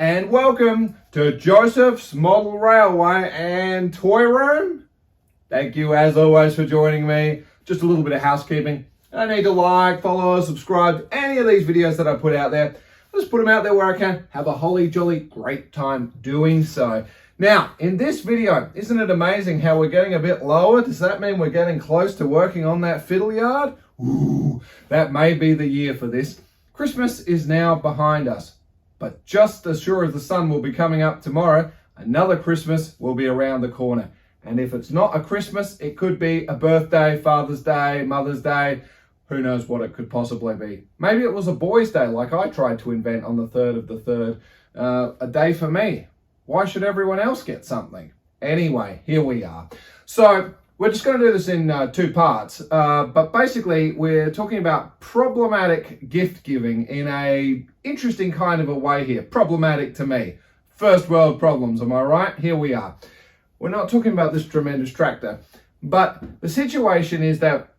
and welcome to Josef's Model Railway and Toy Room. Thank you as always for joining me. Just a little bit of housekeeping. I don't need to like, follow, subscribe to any of these videos that I put out there. I just put them out there where I can have a holly jolly great time doing so. Now, in this video, isn't it amazing how we're getting a bit lower? Does that mean we're getting close to working on that fiddle yard? Ooh, that may be the year for this. Christmas is now behind us, but just as sure as the sun will be coming up tomorrow, another Christmas will be around the corner. And if it's not a Christmas, it could be a birthday, Father's Day, Mother's Day. Who knows what it could possibly be. Maybe it was a boy's day like I tried to invent on the 3rd of the 3rd. A day for me. Why should everyone else get something? Anyway, here we are. So we're just going to do this in two parts. But basically, we're talking about problematic gift giving in a interesting kind of a way here. Problematic to me. First world problems, am I right? Here we are. We're not talking about this tremendous tractor, but the situation is that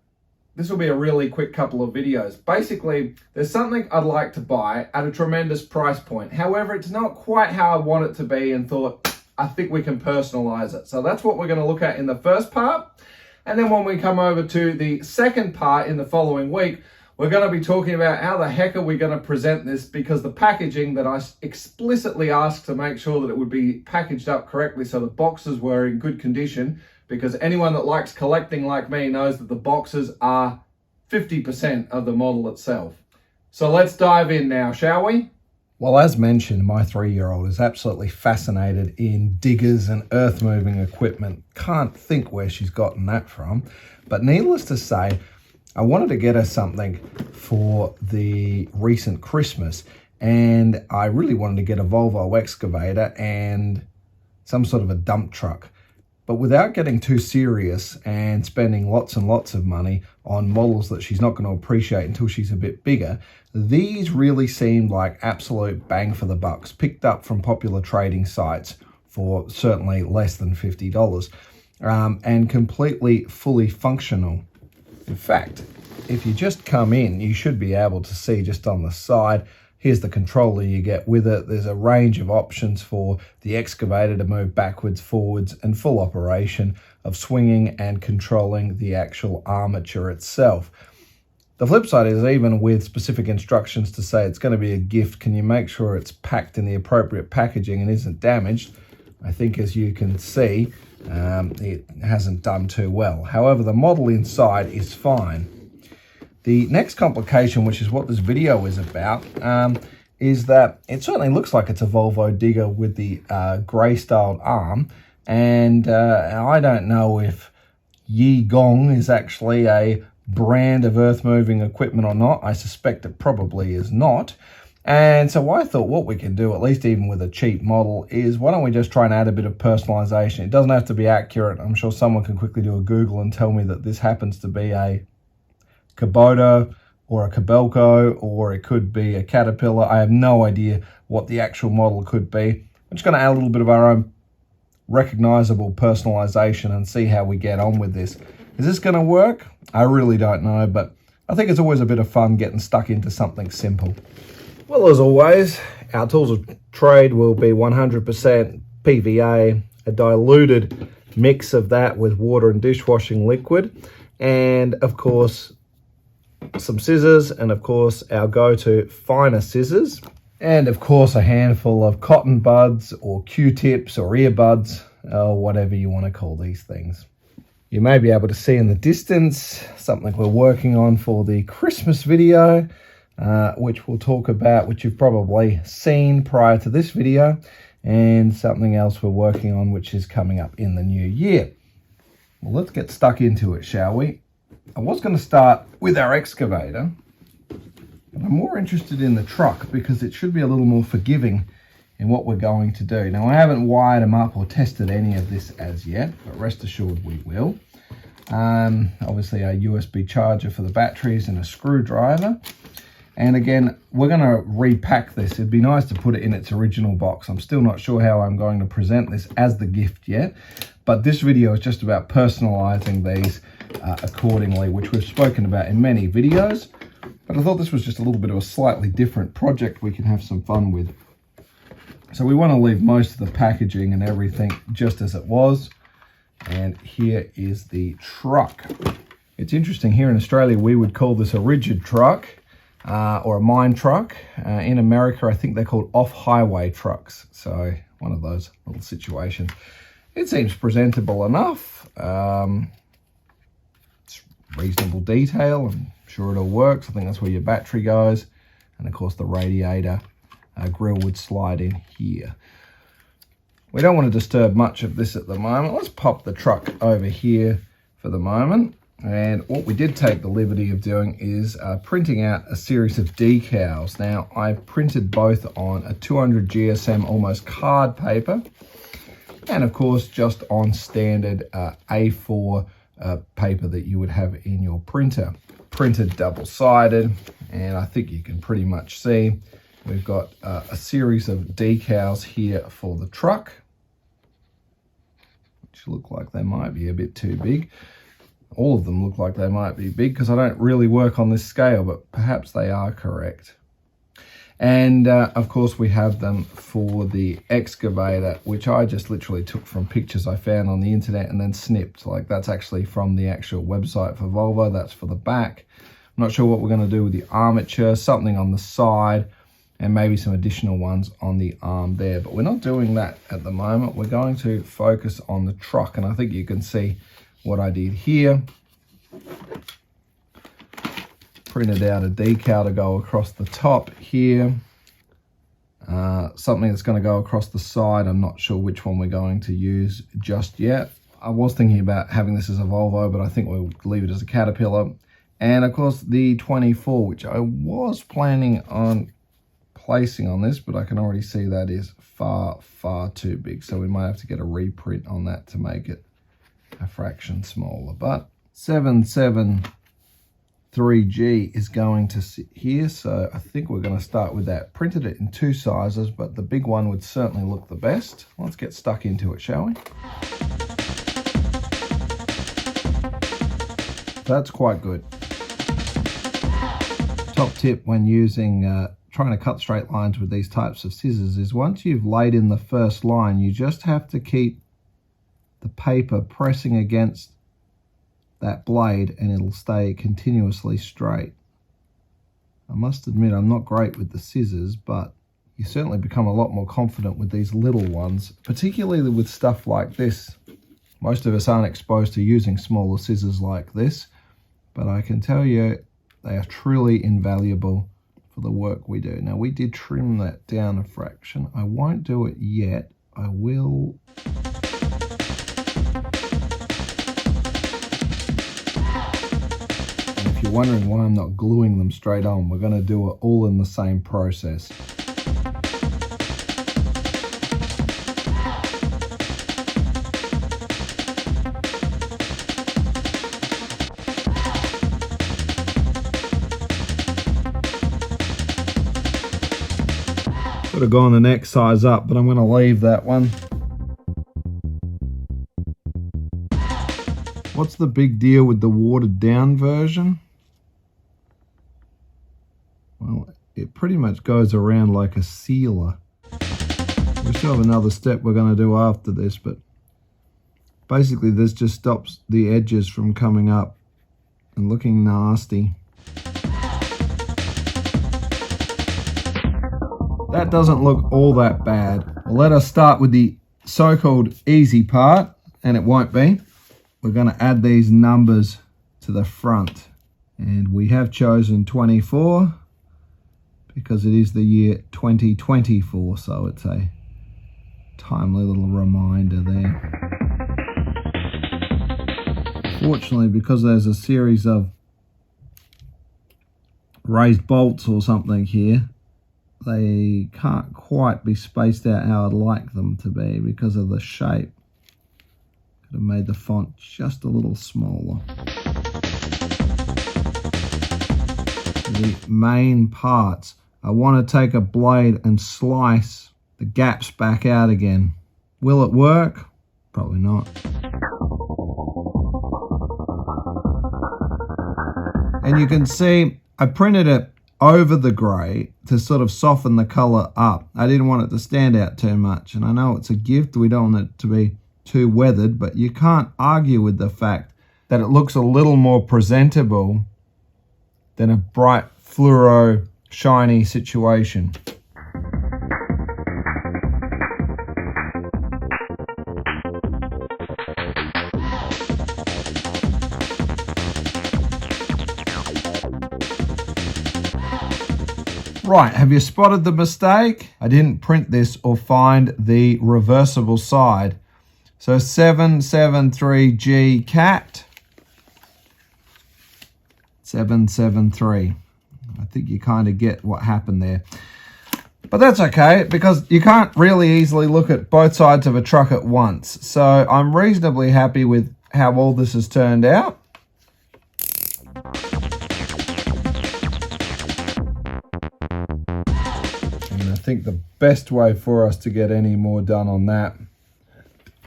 this will be a really quick couple of videos. Basically, there's something I'd like to buy at a tremendous price point. However, it's not quite how I want it to be and thought, I think we can personalize it. So that's what we're going to look at in the first part. And then when we come over to the second part in the following week, we're going to be talking about how the heck are we going to present this, because the packaging that I explicitly asked to make sure that it would be packaged up correctly so the boxes were in good condition, because anyone that likes collecting like me knows that the boxes are 50% of the model itself. So let's dive in now, shall we? Well, as mentioned, my 3-year-old is absolutely fascinated in diggers and earth-moving equipment. Can't think where she's gotten that from. But needless to say, I wanted to get her something for the recent Christmas, and I really wanted to get a Volvo excavator and some sort of a dump truck. But without getting too serious and spending lots and lots of money on models that she's not going to appreciate until she's a bit bigger, these really seemed like absolute bang for the bucks, picked up from popular trading sites for certainly less than $50, and completely fully functional. In fact, if you just come in, you should be able to see just on the side, here's the controller you get with it. There's a range of options for the excavator to move backwards, forwards, and full operation of swinging and controlling the actual armature itself. The flip side is, even with specific instructions to say it's going to be a gift, can you make sure it's packed in the appropriate packaging and isn't damaged? I think, as you can see, it hasn't done too well. However, the model inside is fine. The next complication, which is what this video is about, is that it certainly looks like it's a Volvo digger with the grey-styled arm, and I don't know if Yi Gong is actually a brand of earth-moving equipment or not. I suspect it probably is not. And so I thought what we can do, at least even with a cheap model, is why don't we just try and add a bit of personalization. It doesn't have to be accurate. I'm sure someone can quickly do a Google and tell me that this happens to be a Kubota or a Kobelco, or it could be a Caterpillar. I have no idea what the actual model could be. I'm just going to add a little bit of our own recognizable personalization and see how we get on with this. Is this going to work? I really don't know, but I think it's always a bit of fun getting stuck into something simple. Well, as always, our tools of trade will be 100% PVA, a diluted mix of that with water and dishwashing liquid, and of course some scissors, and of course our go-to finer scissors, and of course a handful of cotton buds or Q-tips or earbuds, or whatever you want to call these things. You may be able to see in the distance something we're working on for the Christmas video, which we'll talk about, which you've probably seen prior to this video, and something else we're working on which is coming up in the new year. Well, let's get stuck into it, shall we? I was going to start with our excavator, but I'm more interested in the truck because it should be a little more forgiving in what we're going to do. Now, I haven't wired them up or tested any of this as yet, but rest assured we will. Obviously a USB charger for the batteries and a screwdriver. And again, we're going to repack this. It'd be nice to put it in its original box. I'm still not sure how I'm going to present this as the gift yet, but this video is just about personalizing these accordingly, which we've spoken about in many videos. But I thought this was just a little bit of a slightly different project we can have some fun with. So we want to leave most of the packaging and everything just as it was. And here is the truck. It's interesting, here in Australia we would call this a rigid truck or a mine truck. In America I think they're called off-highway trucks. So one of those little situations. It seems presentable enough. It's reasonable detail. I'm sure it all works. I think that's where your battery goes. And of course the radiator grill would slide in here. We don't want to disturb much of this at the moment. Let's pop the truck over here for the moment. And what we did take the liberty of doing is printing out a series of decals. Now, I printed both on a 200 GSM almost card paper, and of course just on standard A4 paper that you would have in your printer. Printed double-sided, and I think you can pretty much see we've got a series of decals here for the truck, which look like they might be a bit too big. All of them look like they might be big because I don't really work on this scale, but perhaps they are correct. And of course we have them for the excavator, which I just literally took from pictures I found on the internet and then snipped. Like, that's actually from the actual website for Volvo. That's for the back. I'm not sure what we're going to do with the armature, something on the side, and maybe some additional ones on the arm there. But we're not doing that at the moment. We're going to focus on the truck, and I think you can see what I did here. Printed out a decal to go across the top here. Something that's going to go across the side. I'm not sure which one we're going to use just yet. I was thinking about having this as a Volvo, but I think we'll leave it as a Caterpillar. And of course the 24, which I was planning on placing on this, but I can already see that is far, far too big. So we might have to get a reprint on that to make it a fraction smaller. But 773G is going to sit here, so I think we're going to start with that. Printed it in 2 sizes, but the big one would certainly look the best. Let's get stuck into it, shall we? That's quite good. Top tip when using trying to cut straight lines with these types of scissors is once you've laid in the first line, you just have to keep the paper pressing against that blade and it'll stay continuously straight. I must admit I'm not great with the scissors, but you certainly become a lot more confident with these little ones, particularly with stuff like this. Most of us aren't exposed to using smaller scissors like this, but I can tell you they are truly invaluable for the work we do. Now, we did trim that down a fraction. I won't do it yet. I will. If you're wondering why I'm not gluing them straight on, we're going to do it all in the same process. Could have gone the next size up, but I'm going to leave that one. What's the big deal with the watered down version? Well, it pretty much goes around like a sealer. We still have another step we're going to do after this, but basically this just stops the edges from coming up and looking nasty. That doesn't look all that bad. Well, let us start with the so-called easy part, and it won't be. We're going to add these numbers to the front. And we have chosen 24 because it is the year 2024, so it's a timely little reminder there. Fortunately, because there's a series of raised bolts or something here, they can't quite be spaced out how I'd like them to be because of the shape. Could have made the font just a little smaller. The main parts. I want to take a blade and slice the gaps back out again. Will it work? Probably not. And you can see I printed it over the grey to sort of soften the colour up. I didn't want it to stand out too much, and I know it's a gift, we don't want it to be too weathered, but you can't argue with the fact that it looks a little more presentable than a bright fluoro shiny situation. Right, have you spotted the mistake? I didn't print this or find the reversible side. So 773G cat. 773. I think you kind of get what happened there. But that's okay, because you can't really easily look at both sides of a truck at once. So I'm reasonably happy with how all this has turned out. I think the best way for us to get any more done on that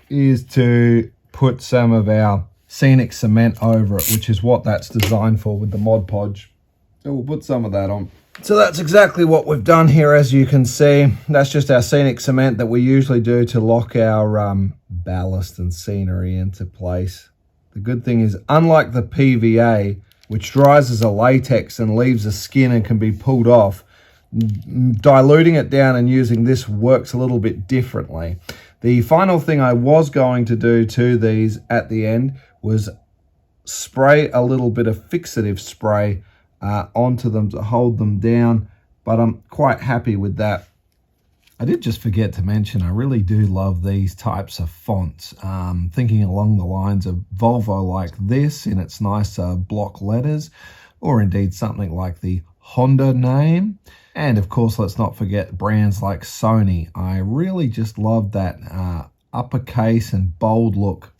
is to put some of our scenic cement over it, which is what that's designed for with the Mod Podge. So we'll put some of that on. So that's exactly what we've done here, as you can see. That's just our scenic cement that we usually do to lock our ballast and scenery into place. The good thing is, unlike the PVA, which dries as a latex and leaves a skin and can be pulled off, diluting it down and using this works a little bit differently. The final thing I was going to do to these at the end was spray a little bit of fixative spray onto them to hold them down, but I'm quite happy with that. I did just forget to mention, I really do love these types of fonts. Thinking along the lines of Volvo like this in its nice block letters, or indeed something like the Honda name. And of course, let's not forget brands like Sony. I really just love that uppercase and bold look.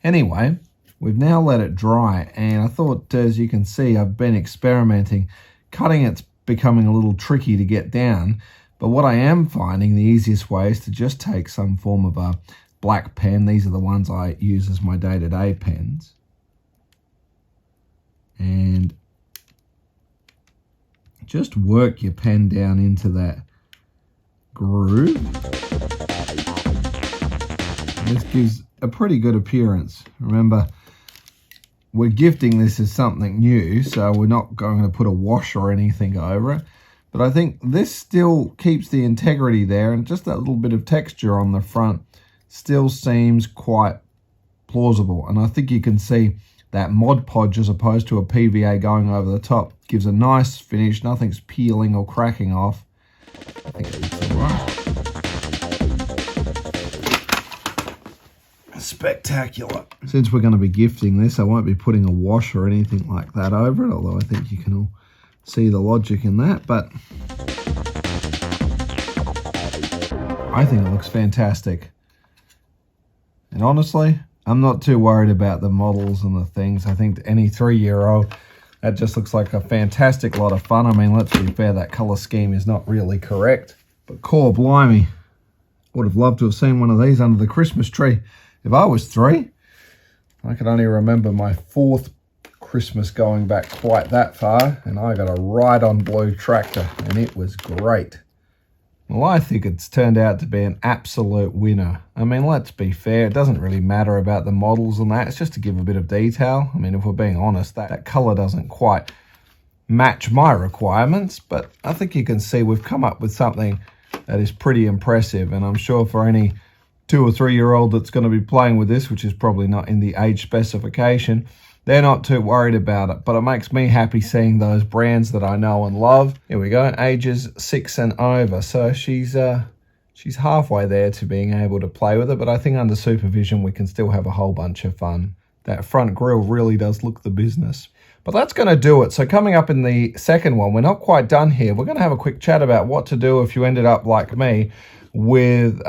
Anyway, we've now let it dry, and I thought, as you can see, I've been experimenting. Cutting it's becoming a little tricky to get down, but what I am finding the easiest way is to just take some form of a black pen. These are the ones I use as my day-to-day pens. And just work your pen down into that groove. This gives a pretty good appearance. Remember, we're gifting this as something new, so we're not going to put a wash or anything over it. But I think this still keeps the integrity there, and just that little bit of texture on the front still seems quite plausible. And I think you can see that Mod Podge, as opposed to a PVA going over the top, gives a nice finish. Nothing's peeling or cracking off. I think it looks all right. Spectacular. Since we're going to be gifting this, I won't be putting a wash or anything like that over it, although I think you can all see the logic in that. But I think it looks fantastic. And honestly, I'm not too worried about the models and the things. I think any 3-year-old, that just looks like a fantastic lot of fun. I mean, let's be fair, that colour scheme is not really correct. But core blimey, would have loved to have seen one of these under the Christmas tree. If I was 3, I could only remember my 4th Christmas going back quite that far, and I got a ride-on blue tractor, and it was great. Well, I think it's turned out to be an absolute winner. I mean, let's be fair, it doesn't really matter about the models and that. It's just to give a bit of detail. I mean, if we're being honest, that colour doesn't quite match my requirements, but I think you can see we've come up with something that is pretty impressive, and I'm sure for any 2 or 3-year-old that's going to be playing with this, which is probably not in the age specification, they're not too worried about it. But it makes me happy seeing those brands that I know and love. Here we go, ages 6 and over. So she's halfway there to being able to play with it, but I think under supervision we can still have a whole bunch of fun. That front grille really does look the business. But that's going to do it. So coming up in the second one, we're not quite done here. We're going to have a quick chat about what to do if you ended up like me with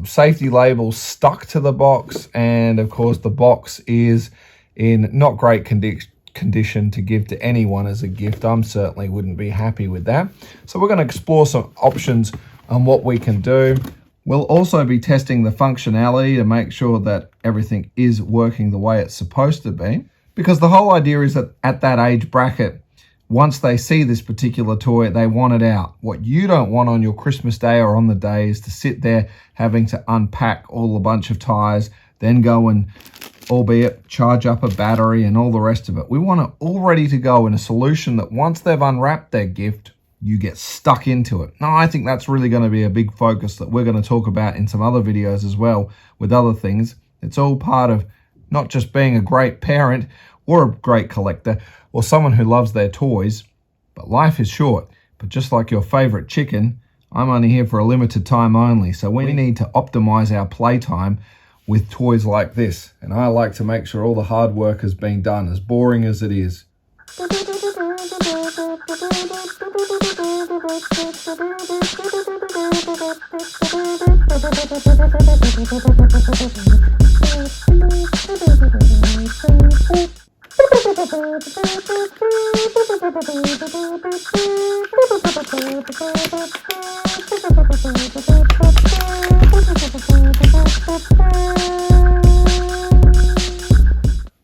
safety labels stuck to the box, and of course the box is in not great condition to give to anyone as a gift. I certainly wouldn't be happy with that. So we're going to explore some options on what we can do. We'll also be testing the functionality to make sure that everything is working the way it's supposed to be, because the whole idea is that at that age bracket, once they see this particular toy, they want it out. What you don't want on your Christmas day or on the day is to sit there having to unpack all a bunch of tires, then go and, albeit, charge up a battery and all the rest of it. We want it all ready to go in a solution that once they've unwrapped their gift, you get stuck into it. Now, I think that's really going to be a big focus that we're going to talk about in some other videos as well with other things. It's all part of not just being a great parent or a great collector or someone who loves their toys, but life is short. But just like your favorite chicken, I'm only here for a limited time only. So we need to optimize our playtime with toys like this. And I like to make sure all the hard work has been done, as boring as it is.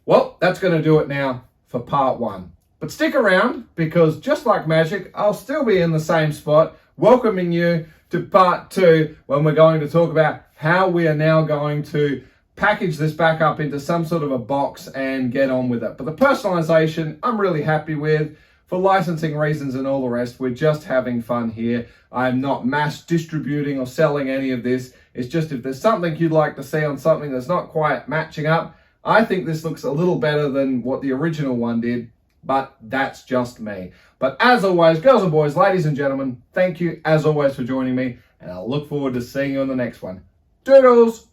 Well, that's going to do it now for part 1. But stick around, because just like magic, I'll still be in the same spot welcoming you to part 2, when we're going to talk about how we are now going to package this back up into some sort of a box and get on with it. But the personalization, I'm really happy with. For licensing reasons and all the rest, we're just having fun here. I'm not mass distributing or selling any of this. It's just if there's something you'd like to see on something that's not quite matching up, I think this looks a little better than what the original one did, but that's just me. But as always, girls and boys, ladies and gentlemen, thank you as always for joining me, and I'll look forward to seeing you on the next one. Toodles!